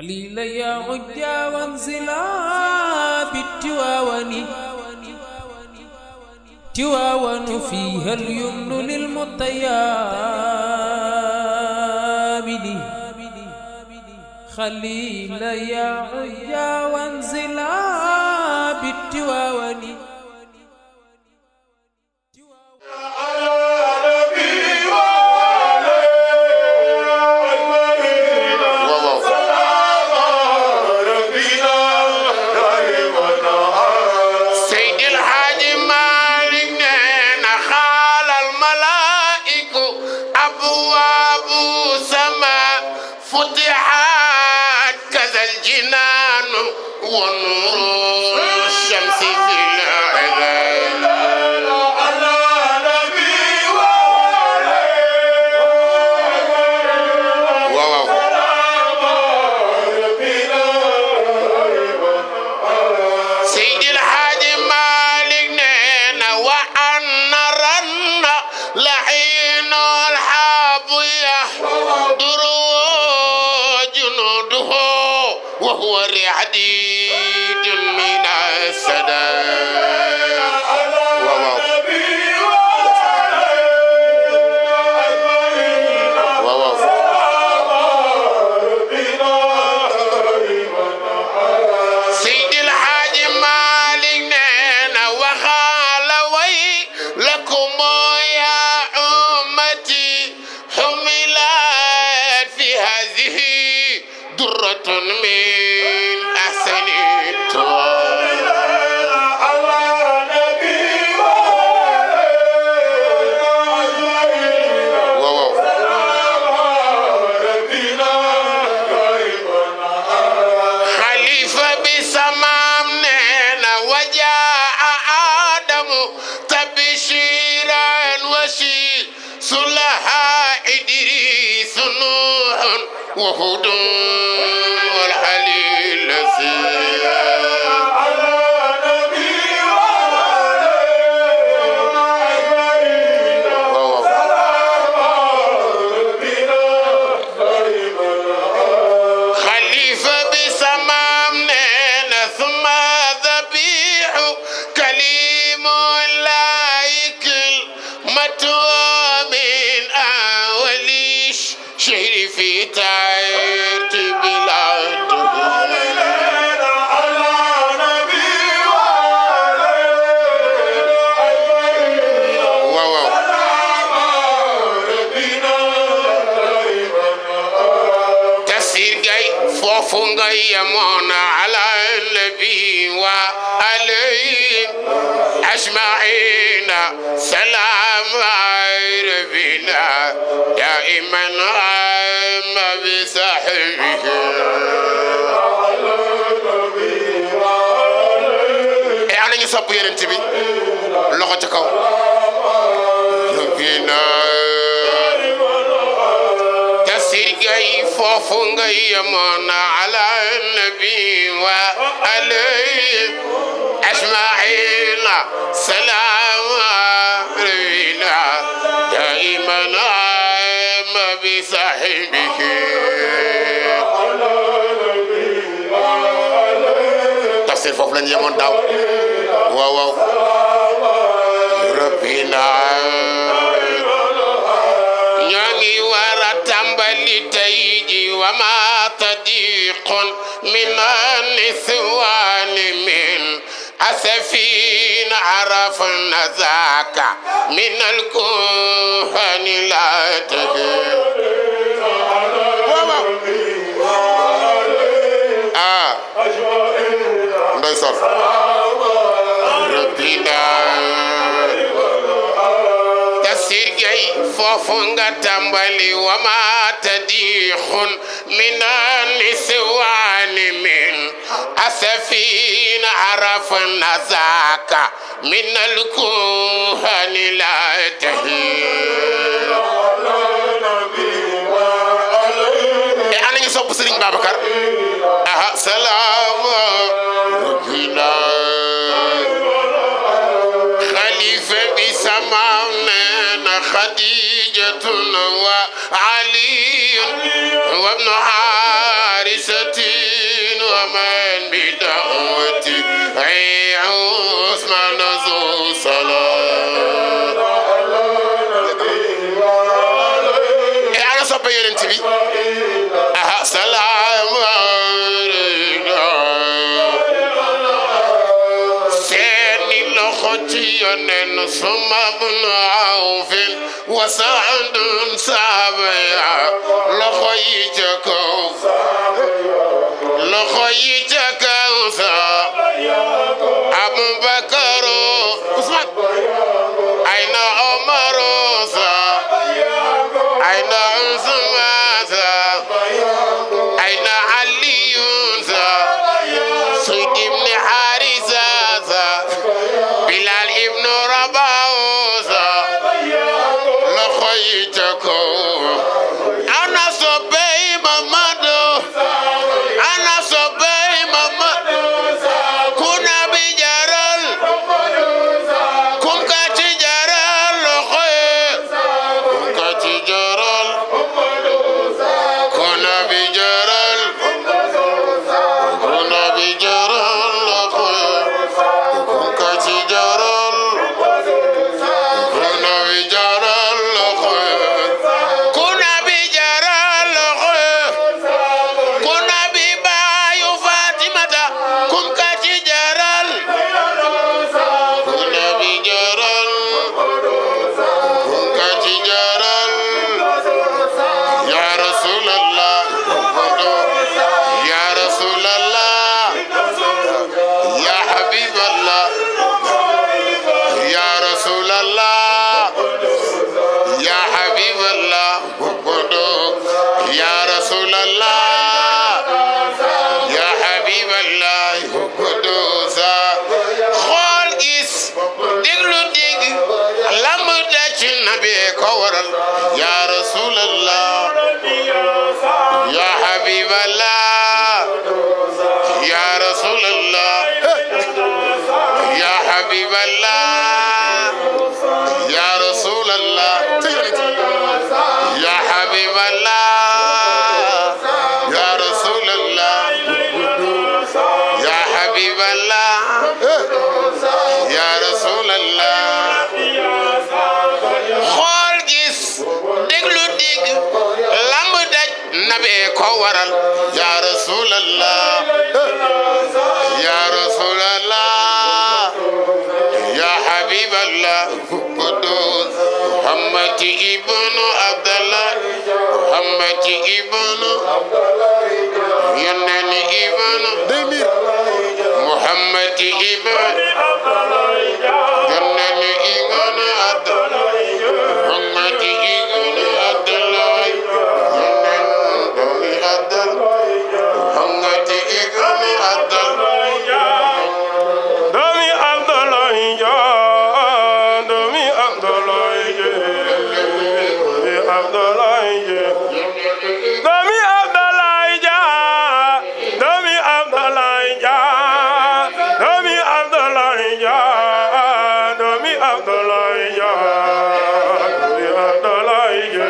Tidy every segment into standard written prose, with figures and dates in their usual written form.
خليل يا عجا وانزلا بالتواون تواون فيها اليمن للمطيابد خليل يا عجا وانزلا بالتواون ونور الشمس في العلال على نبي سيد الحاج مالك نينا وأن رن لحين الحاب يحضر جنوده وهو رعديد من السداد سيد الحاج مالك نينا وخال وي لكم يا أمتي حملت في هذه درة من أحسن التراب على نبي خليفة بسمام نينا وجاء آدم تبشيرا وشي صلها إدريس نوح وهود والحليل على نبي خليفة بسمام نينا ثم ذبيح كليم لايك المتوى من أوليش شهر في تايرت بلاده على نبي تسير جاي فوفونغا يمون على النبي وعليهم أجمعين سلام ربنا دائما عام بصحبه يعني يصب ينتبه لغة كو ربنا تسير جاي فوفونغا يمون على النبي وعليهم أجمعين سلام ربنا دائما عام بصحبه تفسير فوفلان يمون داو واو ربنا ñangi wara tambali tayji wama tadiqun min an-niswan min asafin arafna zaka min al-kuhan la tadil ndeysaan rabbina tasir gay foofu nga tàmbali wa ma tadixun min an-niswani min asafin arafna zaka min al-kuhani la tahil ana ñu sopp Serigne Babacar aha salaam rabbina khalifa bi samam خديجة وعلي وابن حارثة من بدعوتي أي عثمان ذو صلاة أنا صبي ينتبي سلام سيني لخوتي ينن ثم ابن عوف وسعد سابع لخويتكم أبو بكر عثمان أين عمر أين عثمان أين علي سيد بن حارثة بلال ابن رباح لخيتكم أنا صبي محمد أنا صبي محمد كنا بجرال كم كتجرال لخي كم كتجرال كنا بجرال كنا بجرال لخي كم كتجرال كنا بجرال لخي كنا بجرال لخي كنا ببايو فاطمة كم كتجرال كنا بجرال كم كتجرال يا رسول الله يا رسول الله يا حبيب الله يا رسول الله يا حبيب الله يا رسول الله يا حبيب الله xool gis déglu dégg lamb daj nabi ko waral ya rasulallah ya habib allah ya rasulallah ya habib allah ya rasulallah ya habib allah ya rasulallah ya habib allah ya rasulallah xool gis déglu dégg lamb daj nabi ko waral ya rasulallah ya rasulallah ya habib allah Muhammad ibn Abdallah Muhammad ibn Yanan ibn Muhammad ibn Yanan ibn Abdallah Muhammad ibn Abdallah Yanan ibn Abdallah Muhammad ibn Abdallah Dami Abdallah ya Dami Abdallah ya Dami Abdallah ya Dami Abdallah ya Dami Abdallah ya Dami Abdallah ya Dami Abdallah ya Dami Abdallah ya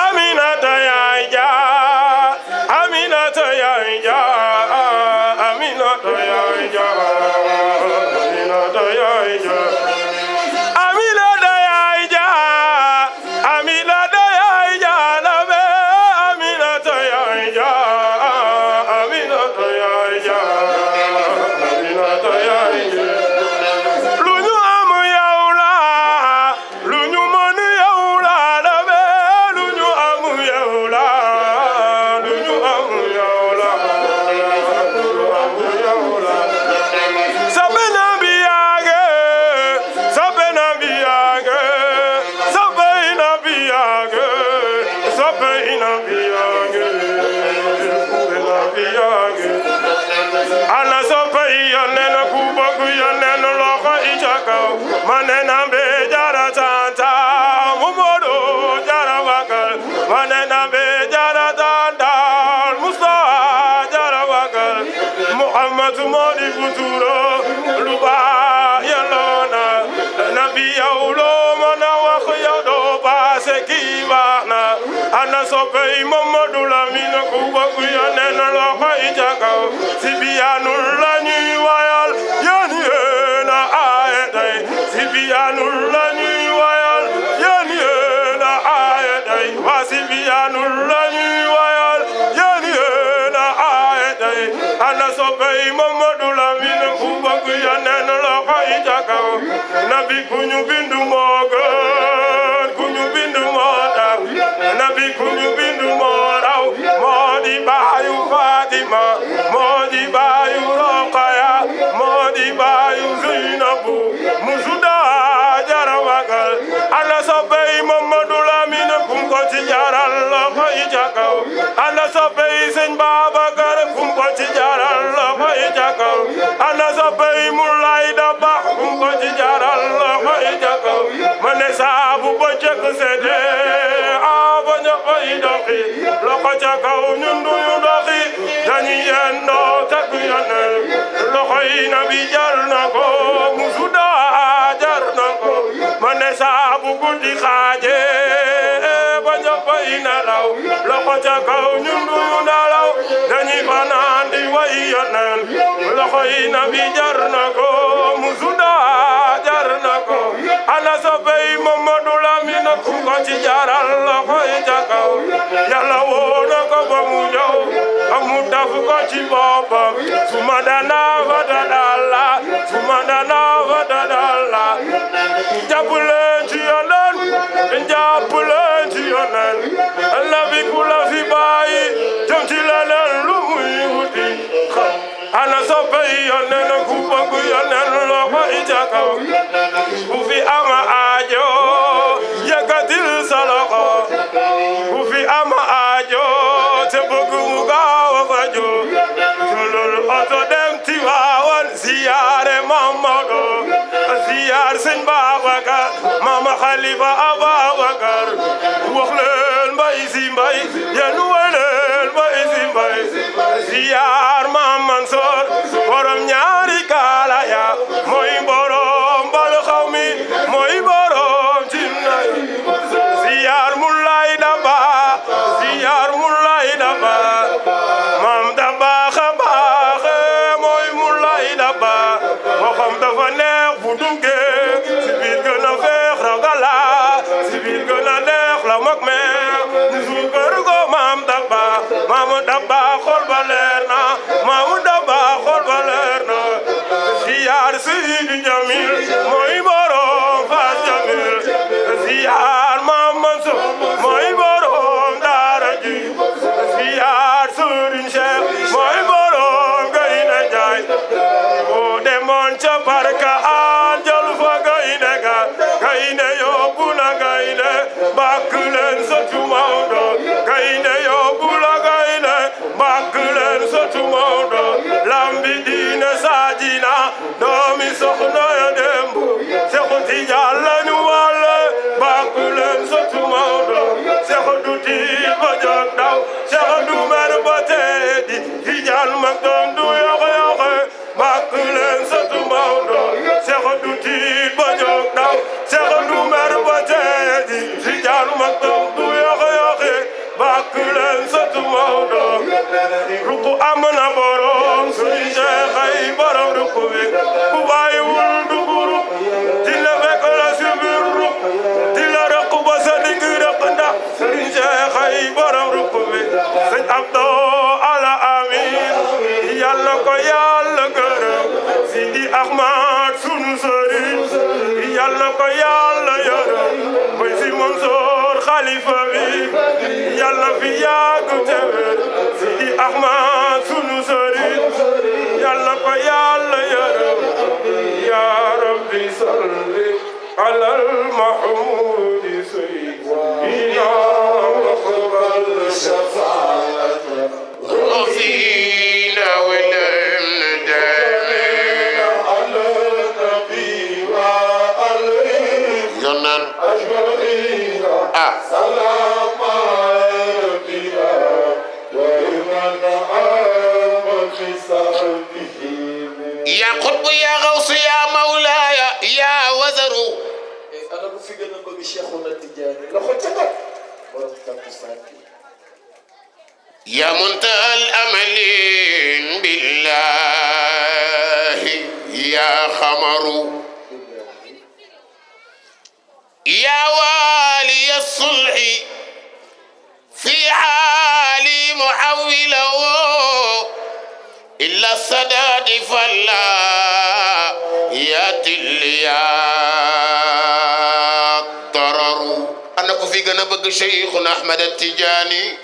Aminata ya ya Aminata ya ya Aminata ya ya Aminata ya ya Aminata ya ya Aminata ya ya Nabe Aminata ya ya Aminata ya ya Aminata ya ya Luñu am yow la luñu mën yow la Nabe luñu am yow la luñu am yow la luñu am yow la Sabena biyage Sabena biyage Sabena biyage Sabena biyage Sabena biyage Ana sopai yonen kubaku yonen loka ichaka manena be jara tanta mumodo jara wakal manena be jara tanta musta jara wakal Muhammad modi futuro luba yalona nabi yaulo mana wax yodo passe ki bana ana sopai Mamadou Lamine kubaku yonen loka ca kaw sibiyanul la ñuy wayal yéen yéen a aaye tey sibiyanul la ñuy wayal yéen yéen a aaye tey waa sibiyanul la ñuy wayal yéen yéen a aaye tey ana soppey Mamadou Lamine ku bëgg Yonent loxo yi ca kaw nabi ku ñu bindu moo gën ku ñu bindu moo tax nabi ku ñu bindu moo raw moo di baayu Fatima moo di baayu Roqaya moo di baayu Zeynabu musuda jarawagal ana soppey Mamadou Lamine kum ko ci jaral loxo yi ca kaw ana soppey Sëñ Babacar kum ko ci jaral loxo yi ca kaw ana soppey Moulay Daba kum ko ci jaral loxo yi ca kaw ma ne saabu ba cëkk sede a ba ñëpp yi doxi loxo ca kaw ñun duñu doxi dañuy yendoo tagg Yonent loxo yi Nabi jar na ko musuda jar na ko ma ne saabu guddi xaaje ba ñëpp yi nelaw loxo ca kaw ñun duñu nelaw dañuy fanaan di way Yonent loxo yi Nabi jar na ko musuda jar na ko ana soppey Mamadou Lamine ku ko ci jaral loxo yi ca kaw Yàlla woo na ko ba mu ñëw amu daf ko ci boppam suma dana fa dadalla suma dana fa dadalla jàpp leen ci Yonent jàpp leen ci Yonent la bi ku la fi bàyyi jëm ci leneen lu muy wuti ana soppey Yonent ku bëgg Yonent loxo yi ca kaw ku fi ama aajo yëkkatil sa loxo ku fi ama aajo te bëgg mu gaaw a faju jëlal oto dem Tiwaawan ziyaare Mamadu ziyaar Sëñ Babacar Mama Khalifa Ababacar wax leen mbay si mbay yéen way leen mbay si mbay ziyaar Mam Mansoor borom ñaari kaala ya mooy borom bal xaw mi mooy borom jinna ziyaar Moulay Daba ziyaar Moulay Daba Mam Daba xabaaxe mooy Moulay Daba waxam dafa neex bu duggee si biir gën a feex ragala si biir gën a neex la mag meex su kër go Mam Daba xol ba leer na Mam Daba xol ba leer na ziyaar Seydi Jamil mooy borom Fass Jamil ziyaar Mam Mansour mooy borom daara ji ziyaar Serigne Cheikh mooy borom Gaynde Njaay boo demoon ca barka an jël fa gaynde ga gaynde yóbbu na gaynde bàkk leen sëtu Maodo gaynde yóbbu la gaynde bàkk leen sëtu Maodo lambi diine saajina doomi soxna ya dembu Seexu Tijaan lañu wàlle bàkk leen sëtu Maodo Seexu du tiit ba jóg daw Seexu du mer ba teedi Tijaan mag doom du yoxe yoxe bàkk leen sëtu Maodo Seexu du tiit ba jóg daw Seexu du mer ba teedi Tijaan mag doom du yoxe yoxe bàkk leen sëtu Maodo ruku am na borom suñu Cheikh ay borom ruku bi ku bàyyiwul duguru dina fekk la si biir ruk di la rëq ba sa digg rëq ndax suñu Cheikh ay borom ruku bi sëñ Abdou Ala Amin yàlla ko yàlla gërëm Sidi Ahmad sunu sëriñ yàlla ko yàlla yërëm mooy si Mansour xalifa bi yàlla fi yàgg te wér Sidi Ahmad sunu sëriñ yàlla ko yàlla yërëm ya rabbi salli ala al-mahmud sayyidina wa qbal shafaata وفينا ولم ندم على النبي وعليه Yonent أجمعين سلام ربنا ومن عام بسببه يا قطب يا غوث يا مولاي يا وزر ana bu fi gën a bëgg Cheikhouna Tidiane loxo ca kaw borom takku saati يا منتهى الأمل ضرر يا والي الصلح في حالي محوله إلا السداد فلا ياتي الضرر أنا كفي جنبك شيخنا أحمد التجاني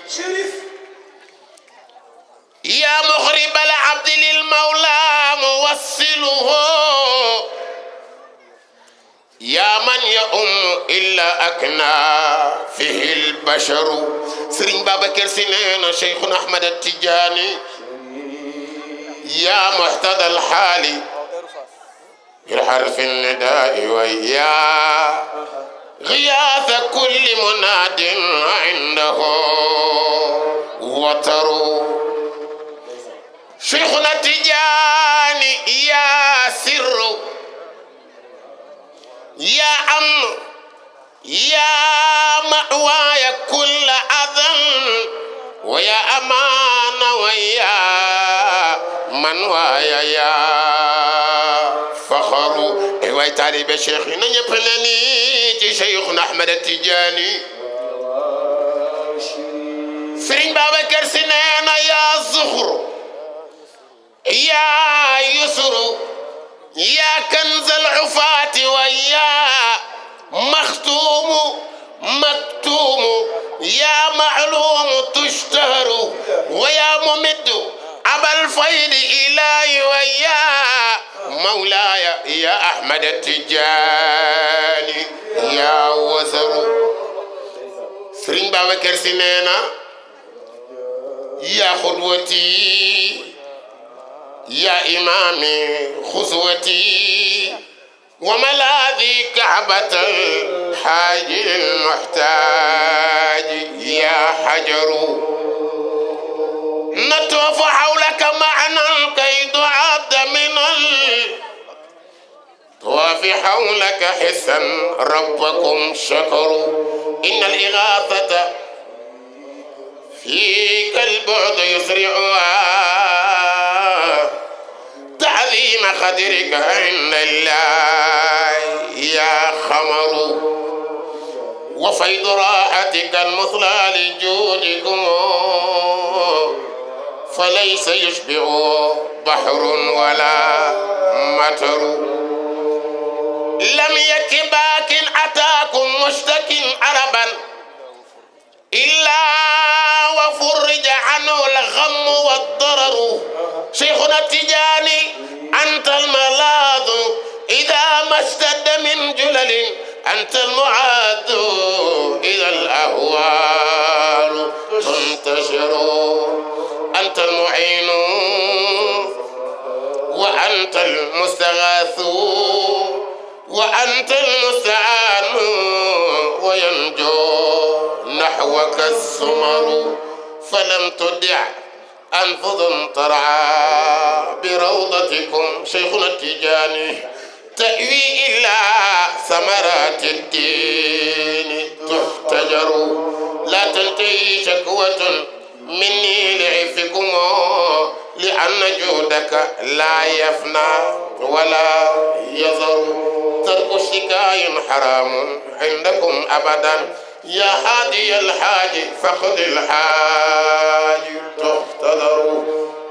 يا مخرب العبد للمولى موصله يا من يؤم إلا أكنا فيه البشر سرين بابا كرسينينا شيخنا أحمد التجاني يا محتدى الحال بالحرف النداء ويا غياث كل مناد عنده وتر شيخنا التجاني يا سر يا أمن يا مأواي كل أذن ويا أمان ويا من ويا يا فخر واي طالب شيخنا نيبلني شيخنا أحمد التجاني سرين بابا كرسينا يا زخر يا يسر يا كنز العفاة ويا مختوم مكتوم يا معلوم تشتهر ويا ممد أبا الفيض إلهي ويا مولاي يا أحمد التجاني يا وزر سرين بابا كرسينينا يا خدوتي يا إمامي خزوتي وملاذي كعبة الحاج المحتاج يا حجر نطوف حولك معنا كي عبد من الطواف حولك حسا ربكم شكر إن الإغاثة فيك البعد يسرعها تعظيم قدرك عند الله يا خمر وفيض راحتك المثلى لجودكم فليس يشبع بحر ولا مطر لم يك باك أتاكم مشتك عربا إلا وفرج عنه الغم والضرر شيخنا التجاني أنت الملاذ إذا ما اشتد من جلل أنت المعاد إذا الأهوال تنتشر أنت المعين وأنت المستغاث وأنت المستعان وينجو نحوك السمر فلم تدع أنفذ ترعى بروضتكم شيخنا التجاني تأوي إلى ثمرات الدين تحتجر لا تنتهي شكوة مني لعفكم لأن جودك لا يفنى ولا يضر ترك الشكاي حرام عندكم أبدا يا هادي الحاج فخذ الحاج تحتضر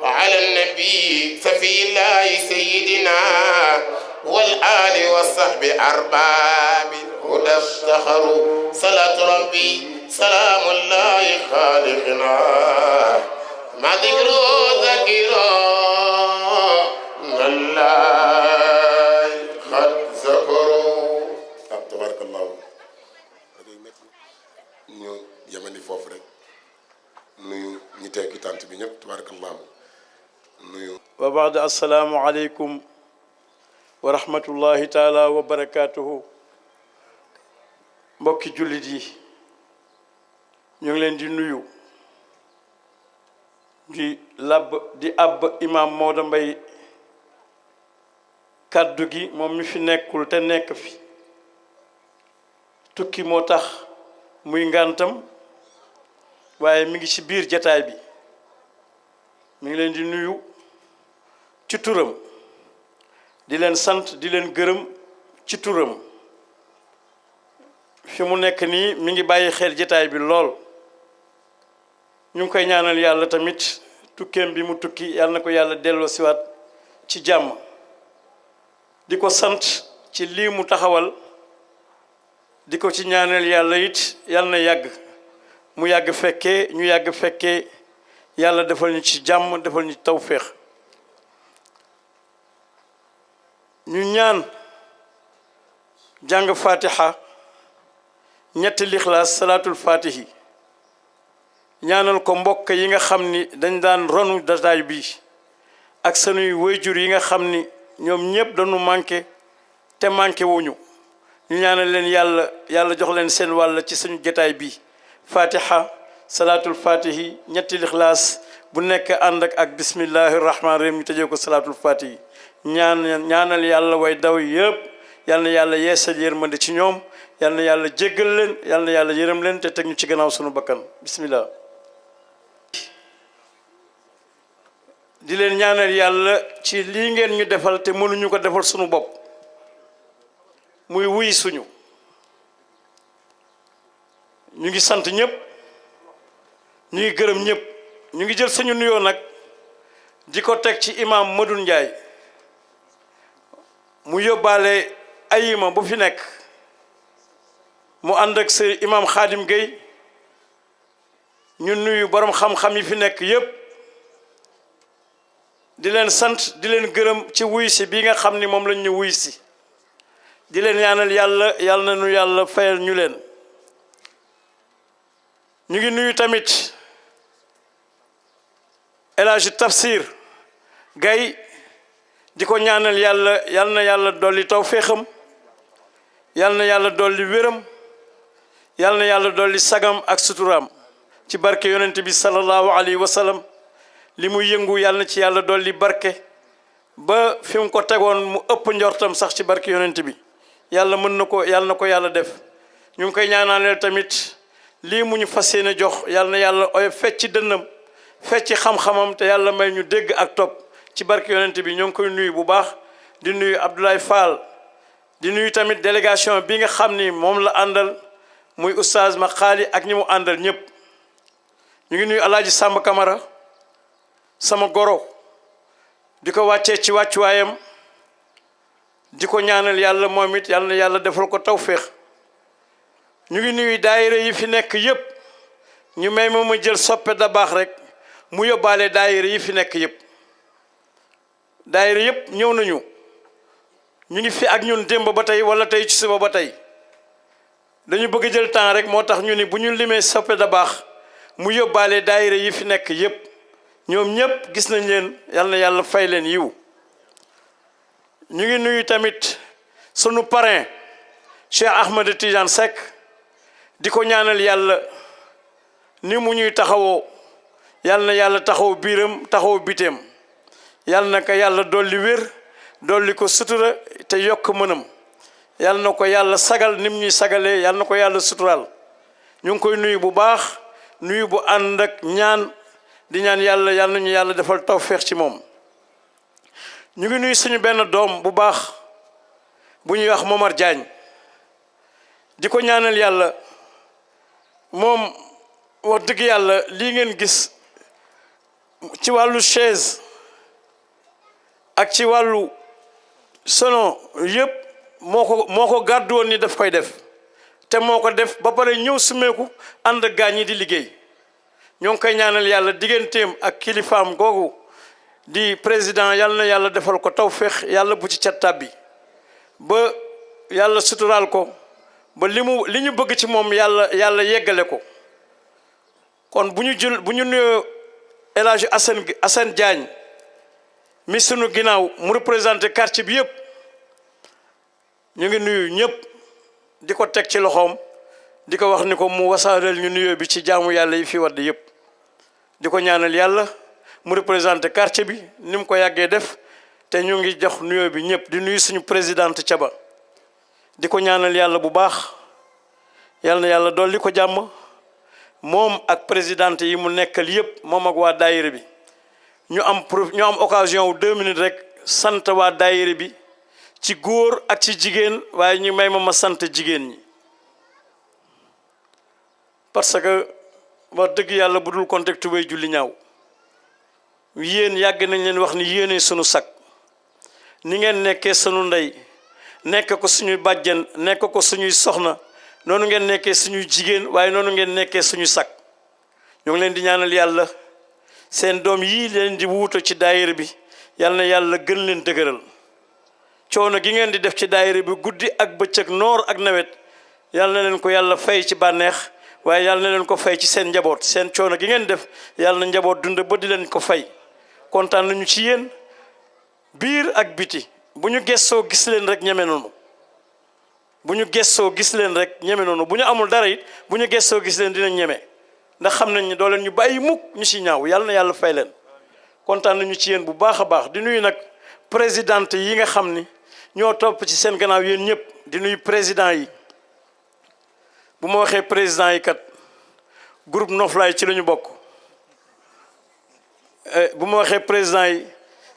على النبي سفي الله سيدنا والآل والصحب أرباب الهدى افتخروا صلاة ربي سلام الله خالقنا ما ذكره ذكره الله قد ذكروا تبارك الله ñu yemani foofu rek nuyu ñi tekki tant bi ñëpp tabarakallahu nuyu wa baad assalaamu aleykum wa rahmatullahi taala wa barakatuhu mbokki jullit yi ñu ngi leen di nuyu di àbb imam Maodo Mbaye kàddu gi moom mi fi nekkul te nekk fi tukki moo tax muy ngantam waaye mi ngi ci biir jataay bi mi ngi leen di nuyu ci turam di leen sant di leen gërëm ci turam fi mu nekk nii mi ngi bàyyi xel jotaay bi lool ñu ngi koy ñaanal yàlla tamit tukkeem bi mu tukki yàlla na ko yàlla delloo siwaat ci jàmm di ko sant ci lii mu taxawal di ko ci ñaanal yàlla it yàlla na yàgg mu yàgg fekkee ñu yàgg fekkee yàlla defal ñu ci jàmm defal ñu ci tawféex ñu ñaan jàng fatiha ñetti lixlaas salaatul fatihi ñaanal ko mbokk yi nga xam ni dañ daan ronu dataay bi ak sanuy wayjur yi nga xam ni ñoom ñëpp dañu manqué te manqué wuñu ñu ñaanal leen yàlla jox leen seen wàll ci suñu jotaay bi fatiha salaatul fatihi ñetti lixlaas bu nekk ànd ak bismillahi rahmaani rahim ñu tëjee ko salaatul fatihi ñaanal yàlla way daw yëpp yal na yàlla yeesal yërmande ci ñoom yal na yàlla jéggal leen yal na yàlla yërëm leen te teg ñu ci gannaaw sunu bakkan bismillah di leen ñaanal yàlla ci lii ngeen ñu defal te mënuñu ko defal sunu bopp muy wuy suñu ñu ngi sant ñëpp ñu ngi gërëm ñëpp ñu ngi jël suñu nuyoo nag di ko teg ci imam Madou Ndiaye mu yóbbaale ayima bu fi nekk mu ànd ak sëñ imam Khadim Gueye ñu nuyu borom xam-xam yi fi nekk yëpp di leen sant di leen gërëm ci wuy si bi nga xam ni moom lañ ñu wuy si di leen ñaanal yàlla na nu yàlla fayal ñu leen ñu ngi nuyu tamit El Hadji Tafsir Gaye di ko ñaanal yàlla na yàlla dolli tawféexam yàlla na yàlla dolli wéram yàlla na yàlla dolli sagam ak suturaam ci barke yonent bi sallallahu alayhi wa sallam li muy yëngu yàlla na ci yàlla dolli barke ba fi mu ko tegoon mu ëpp njortam sax ci barke yonent bi yàlla mën na ko yàlla na ko yàlla def ñu ngi koy ñaanaleel tamit lii mu ñu fas yéene jox yàlla na yàlla oyof fecc dënnam fecc xam-xamam te yàlla may ñu dégg ak topp ci barke yonent bi ñoo ngi koy nuyu bu baax di nuyu Abdoulaye Fall di nuyu tamit délégation bi nga xam ni moom la àndal muy oustaz Makhali ak ñi mu àndal ñëpp ñu ngi nuyu Alaaji Samba Camara sama goro di ko wàccee ci wàccuwaayam di ko ñaanal yàlla moom it yàlla na yàlla defal ko tawféex ñu ngi nuyu daayira yi fi nekk yëpp ñu may ma jël soppe da baax rek mu yóbbaale daayira yi fi nekk yëpp daayira yëpp ñëw nañu ñu ngi fi ak ñun démb ba tey wala tey ci suba ba tey dañu bëgg jël temps rek moo tax ñu ni bu ñu limee soppe da baax mu yóbbaale daayira yi fi nekk yëpp ñoom ñëpp gis nañ leen yal na yàlla fay leen yiw ñu ngi nuyu tamit sunu parrain Cheikh Ahmed Tidiane Seck di ko ñaanal yàlla ni mu ñuy taxawoo yal na yàlla taxaw biiram taxaw biteem yal na ko yàlla dolli wér dolli ko sutura te yokk mënam yal na ko yàlla sagal nim ñuy sagalee yal na ko yàlla suturaal ñu ngi koy nuyu bu baax nuyu bu ànd ak ñaan di ñaan yàlla yal nañu yàlla defal tawfeex ci moom ñu ngi nuyu suñu benn doom bu baax bu ñuy wax Momar Diagne di ko ñaanal yàlla moom wax dëgg yàlla lii ngeen gis ci wàllu chaise ak ci wàllu sono yëpp moo ko gàddu woon ni daf koy def te moo ko def ba pare ñëw sumeeku ànd ak gaañ ñi di liggéey ñoo ngi koy ñaanal yàlla digganteem ak kilifaam googu di président yàlla na yàlla defal ko tawféex yàlla bu ci cat tàbbi ba yàlla suturaal ko ba li ñu bëgg ci moom yàlla yeggale ko kon bu ñu nuyoo El Hadji Assane Diagne mi sunu ginnaaw mu représenté quartier bi yëpp ñu ngi nuyu ñëpp di ko teg ci loxoom di ko wax ni ko mu wasaareel ñu nuyoo bi ci jaamu yàlla yi fi wadd yëpp di ko ñaanal yàlla mu représenté quartier bi ni mu ko yàggee def te ñu ngi jox nuyoo bi ñëpp di nuyu suñu présidente Thiaba di ko ñaanal yàlla bu baax yàlla na yàlla dolli ko jàmm moom ak présidente yi mu nekkal yëpp moom ak waa daayira bi ñu am occasion wu 2 minutes rek sant waa daayira bi ci góor ak ci jigéen waaye ñu may ma sant jigéen ñi parce que wax dëgg yàlla bu dul contexte tubéy julli ñaaw yéen yàgg nañ leen wax ni yéene sunu sag ni ngeen nekkee sunu ndey nekk ko suñuy bàjjen nekk ko suñuy soxna noonu ngeen nekkee suñuy jigéen waaye noonu ngeen nekkee suñuy sag ñoo ngi leen di ñaanal yàlla seen doom yii leen di wuuto ci daayira bi yàlla na yàlla gën leen dëgëral coono gi ngeen di def ci daayira bi guddi ak bëccëg noor ak nawet yàlla na leen ko yàlla fay ci bànneex waaye yàlla na leen ko fay ci seen njaboot seen coono gi ngeen def yàlla na njaboot dund ba di leen ko fay kontaan nañu ci yéen biir ak biti bu ñu gessoo gis leen rek ñeme noonu bu ñu gessoo gis leen rek ñeme noonu bu ñu amul dara it bu ñu gessoo gis leen dina ñeme ndax xam nañ ni doo leen ñu bàyyi mukk ñu si ñaaw yàlla na yàlla fay leen kontaan nañu ci yéen bu baax a baax di nuyu nag présidente yi nga xam ni ñoo topp ci seen gannaaw yéen ñëpp di nuyu président yi bu ma waxee président yi kat groupe Noflaay ci la ñu bokk bu ma waxee président yi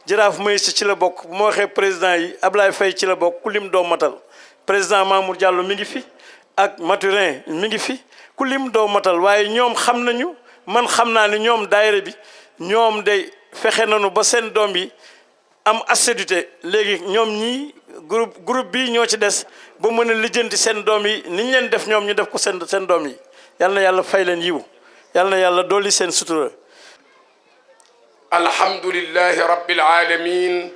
Jaraaf Maysa ci la bokk bu ma waxee président yi Ablaye Faye ci la bokk ku lim doo matal président Mamour Diallo mi ngi fi ak Maturin mi ngi fi ku lim doo matal waaye ñoom xam nañu man xam naa ni ñoom daayira bi ñoom day fexe nañu ba seen doom yi am assiduité léegi ñoom ñii groupe bi ñoo ci des ba mën a lijjanti seen doom yi ni ñu leen def ñoom ñu def ko seen doom yi yal na yàlla fay leen yiw yal na yàlla dolli seen sutura. alhamdulillahi rabbil alamin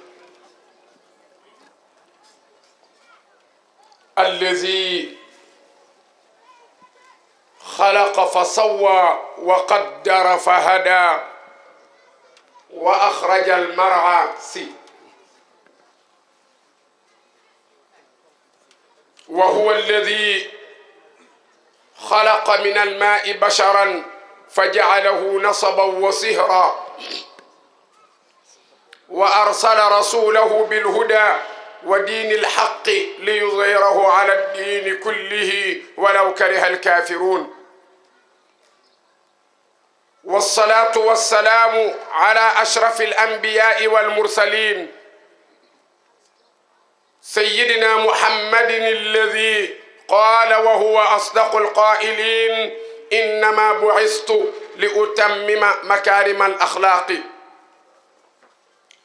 allazi xalaqa fa sawwa wa qaddara fa hada wa axraja almar'a si wa huwa alladi xalaqa min almaai basharan fa jacalahu nasaban wa sihra wa arsala rasulahu bilhuda wa diini alxaqi liyudhirahu ala addiini kullihi walaw kariha alkafirun والصلاة والسلام على أشرف الأنبياء والمرسلين سيدنا محمد الذي قال وهو أصدق القائلين إنما بعثت لأتمم مكارم الأخلاق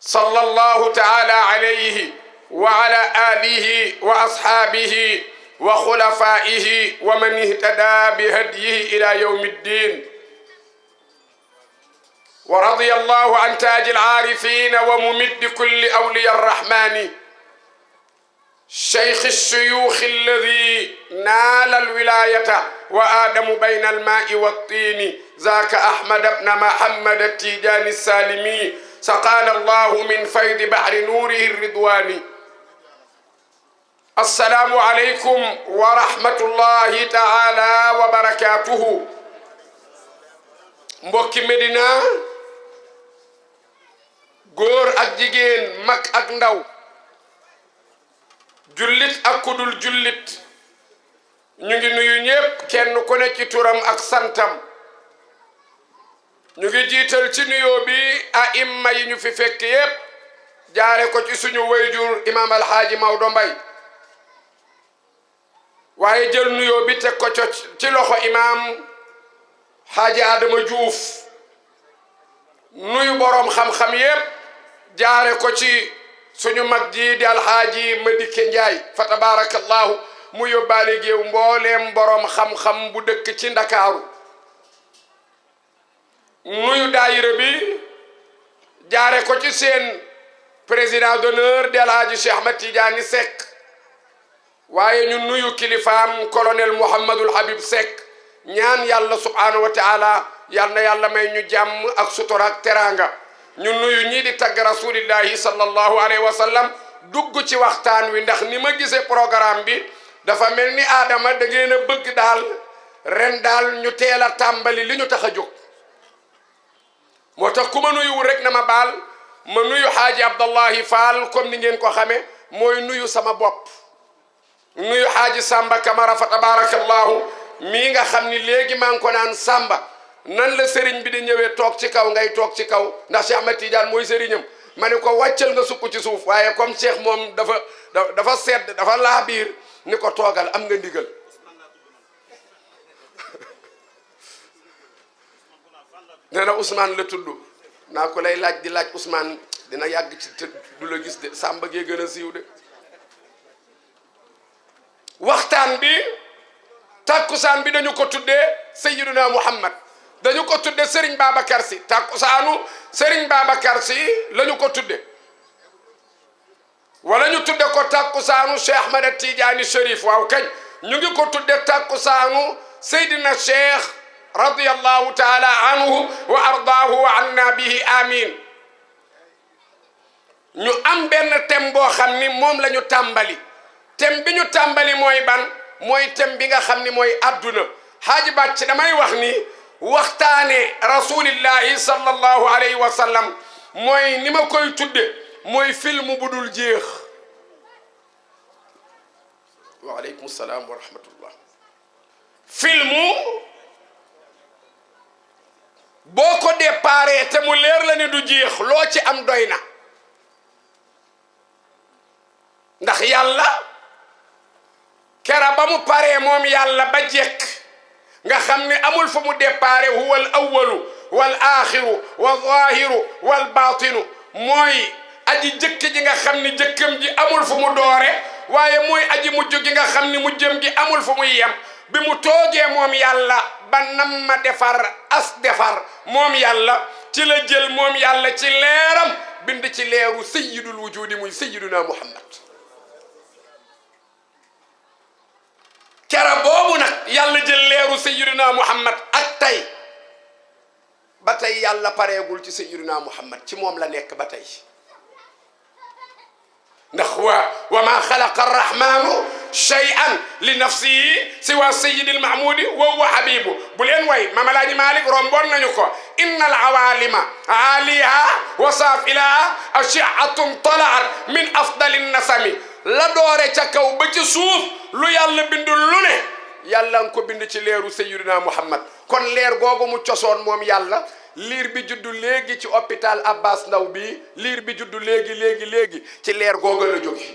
صلى الله تعالى عليه وعلى آله وأصحابه وخلفائه ومن اهتدى بهديه إلى يوم الدين ورضي الله عن تاج العارفين وممد كل أولياء الرحمن شيخ الشيوخ الذي نال الولاية وآدم بين الماء والطين ذاك أحمد بن محمد التيجاني السالمي سقانا الله من فيض بحر نوره الرضواني السلام عليكم ورحمة الله تعالى وبركاته mbokki Medina góor ak jigéen mag ak ndaw jullit ak kudul jullit ñu ngi nuyu ñépp kenn ku ne ci turam ak santam ñu ngi jiital ci nuyoo bi aimma yi ñu fi fekk yépp jaare ko ci suñu wayjur imam alhaaji Maodo Mbaye waaye jël nuyoo bi teg ko ci loxo imam Haaji Adama Diouf nuyu boroom xam-xam yépp jaare ko ci suñu mag ji di alxaaji Madike Njaay fa tabarakallahu mu yóbbaale géew mbooleem boroom xam-xam bu dëkk ci Ndakaaru nuyu daayira bi jaare ko ci seen président d'honneur di alxaaji Cheikh Ahmed Tidiane Seck waaye ñu nuyu kilifaam colonel Mouhamadul Habib Seck ñaan yàlla subhanahu wa taala yal na yàlla may ñu jàmm ak sutura ak teraanga ñu nuyu ñii di tagg rasulillahi sallallahu alayhi wa sallam dugg ci waxtaan wi ndax ni ma gisee programme bi dafa mel ni Adama da ngeen a bëgg daal ren daal ñu teel a tàmbali li ñu tax a jóg moo tax ku ma nuyuwul rek na ma baal ma nuyu xaaji Abdallahi Fall comme ni ngeen ko xamee mooy nuyu sama bopp nuyu xaaji Samba Kamara fa tabarakallahu mii nga xam ni léegi maa ngi ko naan Samba nan la sëriñ bi di ñëwee toog ci kaw ngay toog ci kaw ndax Cheikh Ahmed Tidiane mooy sëriñam ma ne ko wàccal nga sukk ci suuf waaye comme Cheikh moom dafa sedd dafa laa biir ni ko toogal am nga ndigal nee na Ousmane la tudd naa ko lay laaj di laaj Ousmane dina yàgg ci te du la gis de Samba gee gën a siiw de waxtaan bi tàkkusaan bi dañu ko tuddee Sayyiduna Muhammad dañu ko tudde Serigne Babacar Sy tàkkusaanu Serigne Babacar Sy lañu ko tudde wala ñu tudde ko tàkkusaanu Cheikh Ahmad Tidiane Chérif waaw kañ ñu ngi ko tudde tàkkusaanu Seydina Cheikh radiyallahu taala anhu wa ardaahu wa anna bihi amin ñu am benn thème boo xam ni moom la ñu tàmbali thème bi ñu tàmbali mooy ban mooy thème bi nga xam ni mooy adduna Haaji Bàcc damay wax ni waxtaane rasulillahi sallallahu alayhi wa sallam mooy ni ma koy tudde mooy film bu dul jeex wa aleykum salaam wa rahmatullah filmu boo ko déparé te mu leer la ni du jeex loo ci am doy na ndax yàlla kera ba mu paree moom yàlla ba jekk nga xam ne amul fu mu déparé huwa al awalu wal axiru wal zahiru wal batinu mooy aji jëkk ji nga xam ni jëkkam ji amul fu mu doore waaye mooy aji mujj gi nga xam ni mujjam gi amul fu muy yem bi mu toogee moom yàlla ba nam ma defar as defar moom yàlla ci la jël moom yàlla ci leeram bind ci leeru sayyidul wujudi muy sayyiduna Muhammad kera boobu nag yàlla jël leeru sayyiduna Muhammad ak tey ba tey yàlla pareegul ci sayyiduna Muhammad ci moom la nekk ba tey ndax wa ma xalaqa arrahmanu shay'an li nafsihi siwa sayyidil mahmudi wa huwa habibu bu leen way Maam Alaaji Malik romboon nañu ko inna al awalima aliha wa safilaha ashi'atun talaat min afdali nasami la doore ca kaw ba ci suuf lu yàlla bindul lu ne yàlla nga ko bind ci leeru sayyidina Muhammad kon leer googu mu cosoon moom yàlla liir bi juddu léegi ci hôpital Abbas Ndaw bi liir bi juddu léegi ci leer googu la jóge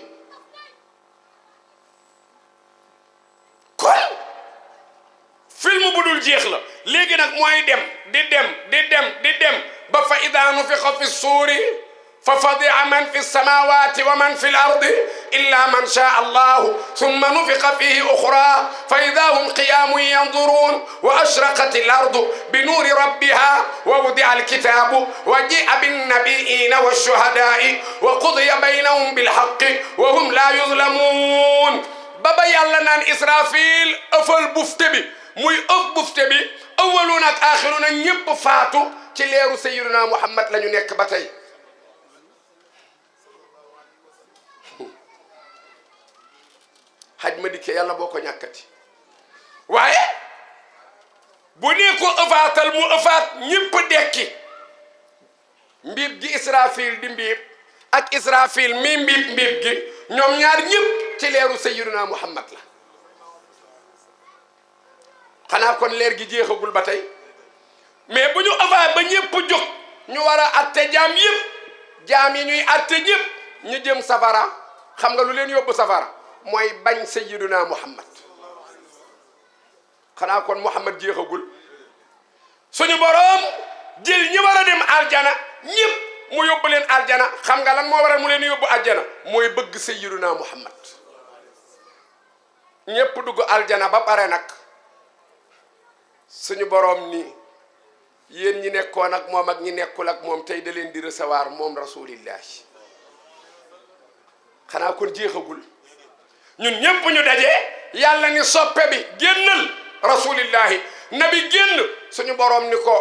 kon film bu dul jeex la léegi nag mooy dem di dem ba fa ida nufixa fi suuri fa fadia man fi samawati wa man fi l ardi illa man shaa allahu summa nufiqa fihi uxra fa ida hum qiyamun yanzurun wa ashraqat al ardu bi nuuri rabbiha wa wudia alkitabu wa jia binnabiina walshuhadai wa qudiya baynahum bilhaqi wa hum la yuzlamun ba yàlla naan Israfil ëffal bufte bi muy ëf bufte bi awwaluuna ak aaxiruuna ñépp faatu ci leeru sayyidina Muhammad la ñu nekk ba tey xaj ma dikkee yàlla boo ko ñàkkati waaye bu nee ko ëffaatal mu ëffaat ñépp dekki mbiib gi Israfil di mbiib ak Israfil mi mbiib gi ñoom ñaar ñépp ci leeru sayyidina Muhammad la xanaa kon leer gi jeexagul ba tey mais bu ñu ëffaat ba ñépp jóg ñu war a atte jaam yépp jaam yi ñuy atte ñépp ñu jëm safara xam nga lu leen yóbbu safara mooy bañ sayyiduna Muhammad xanaa kon Muhammad jeexagul suñu boroom jël ñi war a dem aljana ñépp mu yóbbu leen aljana xam nga lan moo waral mu leen yóbbu aljana mooy bëgg sayyiduna Muhammad ñépp dugg aljana ba pare nag suñu boroom ni yéen ñi nekkoon ak moom ak ñi nekkul ak moom tey da leen di recevoir moom rasulillahi xanaa kon jeexagul ñun ñépp ñu daje yàlla ni soppe bi génnal rasulillahi nabi génn suñu boroom ni ko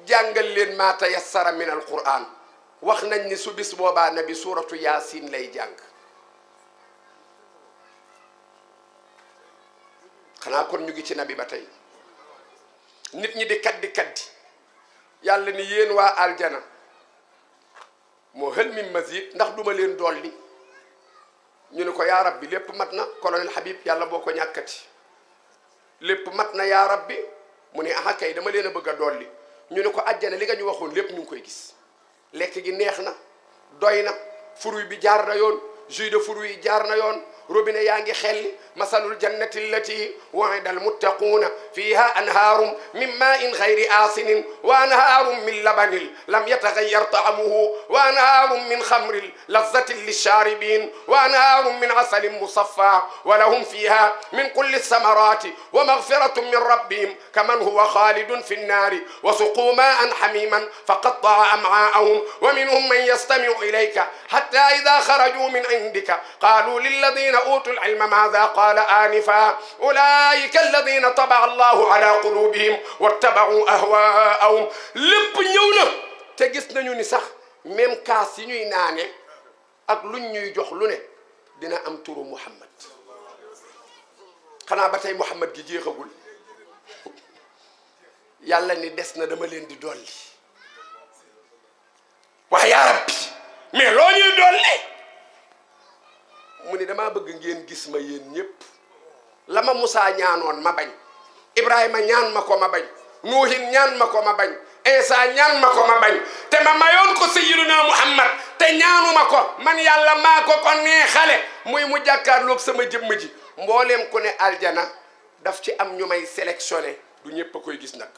jàngal leen ma tayassara min alquran wax nañ ni su bis boobaa nabi suratu yaasin lay jàng xanaa kon ñu ngi ci nabi ba tey nit ñi di kaddi yàlla ni yéen waa aljana moo hal min mazid ndax duma leen dolli ñu ne ko yaa rabbi lépp mat na colonel Habib yàlla boo ko ñàkkati lépp mat na yaa rabbi mu ne aha kay dama leen a bëgg a dolli ñu ne ko àjjana li nga ñu waxoon lépp ñu ngi koy gis lekk gi neex na doy na fruit bi jaar na yoon jus de fruits yi jaar na yoon robinet yaa ngi xelli masalul jannati allati wa'ida almuttaquuna fiha anhaarum min ma'in ghayri aasinin wa anhaarum min labanin lam yataghayyar ta'amuhu wa anhaarum min khamrin lazzatin lisharibin wa anhaarum min asalin musaffa wa lahum fiha min kulli thamarati wa maghfiratun min rabbihim kaman huwa khalidun fi an-nari wa suqu ma'an hamiman faqatta'a am'a'ahum wa minhum man yastami'u ilayka hatta idha kharaju min indika qalu lilladhina أوتوا العلم ماذا قال آنفا أولئك الذين طبع الله على قلوبهم واتبعوا أهواءهم lépp ñëw na te gis nañu ni sax même kaas yi ñuy naane ak luñ ñuy jox lu ne dina am turu Muhammad xanaa ba tey Muhammad gi jeexagul yàlla ni des na dama leen di dolli waaye yaa rabbi mais loo ñuy dolli mu ni damaa bëgg ngeen gis ma yéen ñëpp la ma Musaa ñaanoon ma bañ Ibrahima ñaan ma ko ma bañ Nuuhin ñaan ma ko ma bañ Isa ñaan ma ko ma bañ te ma mayoon ko Sayyiduna Muhammad te ñaanuma ko man yàlla maa ko neexale muy mu jàkkaarloog sama jëmm ji mbooleem ku ne aljana daf ci am ñu may sélectionné du ñëpp a koy gis nag